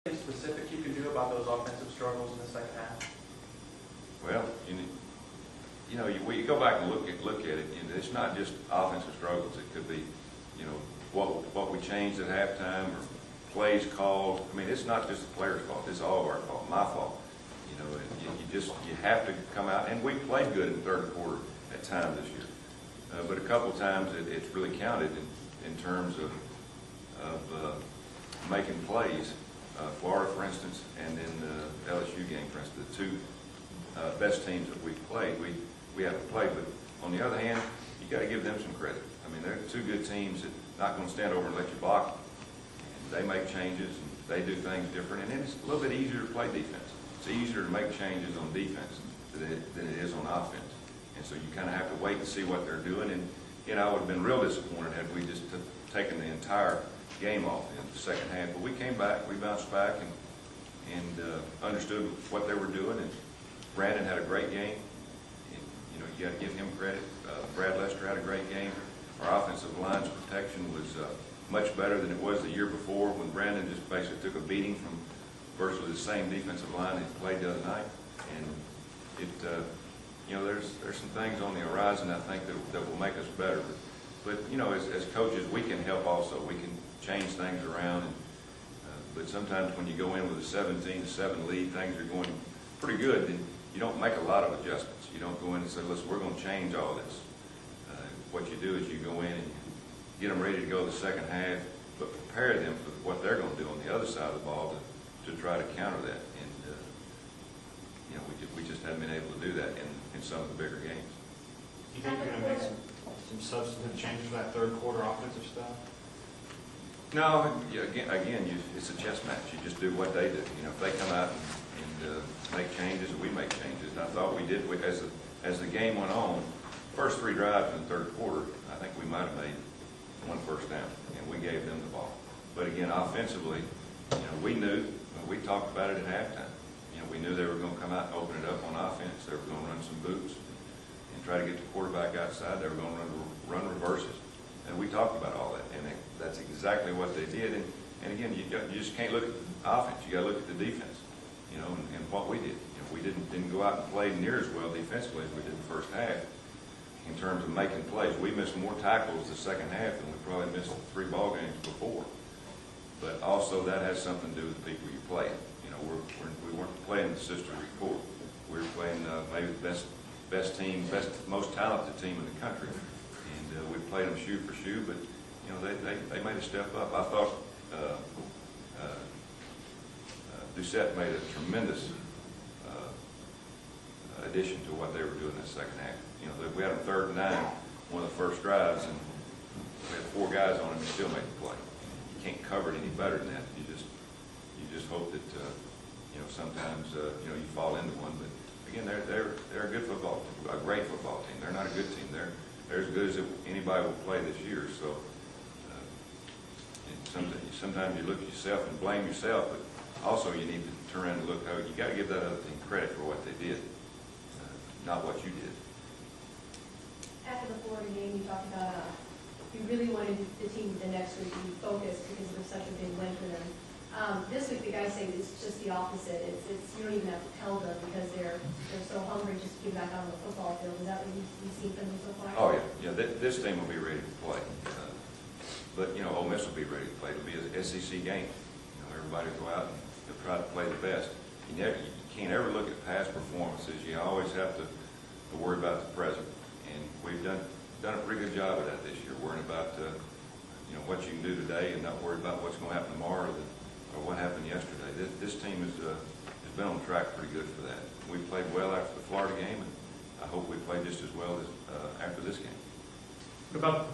Anything specific you can do about those offensive struggles in the second half? Well, you go back and look at it. It's not just offensive struggles. It could be, what we changed at halftime or plays called. I mean, it's not just the players' fault. It's all of our fault. My fault. You have to come out, and we played good in the third quarter at times this year. But a couple of times it's really counted in terms of making plays. Florida, for instance, and then the LSU game, for instance, the two best teams that we've played, we haven't played. But on the other hand, you got to give them some credit. I mean, they're two good teams that are not going to stand over and let you block them. And they make changes and they do things different, and then it's a little bit easier to play defense. It's easier to make changes on defense than it is on offense. And so you kind of have to wait and see what they're doing. And I would have been real disappointed had we just taken the entire game off in the second half. But we came back, we bounced back, and understood what they were doing. And Brandon had a great game. And, you got to give him credit. Brad Lester had a great game. Our offensive line's protection was much better than it was the year before, when Brandon just basically took a beating from virtually the same defensive line he played the other night. And there's some things on the horizon, I think, that will make us better. But as coaches, we can help also. We can change things around. But sometimes when you go in with a 17-7 lead, things are going pretty good, then you don't make a lot of adjustments. You don't go in and say, listen, we're going to change all this. What you do is you go in and you get them ready to go the second half, but prepare them for what they're going to do on the other side of the ball to try to counter that. And we just haven't been able to do that in some of the bigger games. Do you think you're going to make some substantive changes for that third quarter offensive stuff? No, again, it's a chess match. You just do what they do. If they come out and make changes, and we make changes. And I thought we did. As the game went on, first three drives in the third quarter, I think we might have made one first down, and we gave them the ball. But again, offensively, we knew. We talked about it at halftime. We knew they were going to come out and open it up on offense. They were going to run some boots and try to get the quarterback outside. They were going to run reverses. And we talked about all that, and that's exactly what they did. And again, you just can't look at the offense. You got to look at the defense, and what we did. We didn't go out and play near as well defensively as we did the first half in terms of making plays. We missed more tackles the second half than we probably missed 3 ball games before. But also that has something to do with the people you play. We weren't playing the sister report. We were playing maybe the best team, most talented team in the country. And we played them shoe for shoe, but they made a step up. I thought Doucette made a tremendous addition to what they were doing in the second half. We had them 3rd and 9, one of the first drives, and we had 4 guys on him and still made the play. You can't cover it any better than that. You just hope that sometimes you fall into one. But again, they're a good football team, a great football team. They're not a good team. They're as good as anybody will play this year. So sometimes you look at yourself and blame yourself, but also you need to turn around and look how you got to give that other team credit for what they did, not what you did. After the Florida game, you talked about you really wanted the team the next week to be focused because it was such a big win for them. This week, the guys say it's just the opposite. It's you don't even have to tell them because they're so hungry just to get back on the football field. Is that what you've seen from them so far? Oh yeah. This team will be ready to play, but Ole Miss will be ready to play. It'll be an SEC game. Everybody will go out and they'll try to play the best. You can't ever look at past performances. You always have to worry about the present, and we've done a pretty good job of that this year. Worrying about what you can do today, and not worried about what's going to happen tomorrow or what happened yesterday. This team has been on track pretty good for that. We played well after the Florida game, and I hope we play just as well as after this game. What about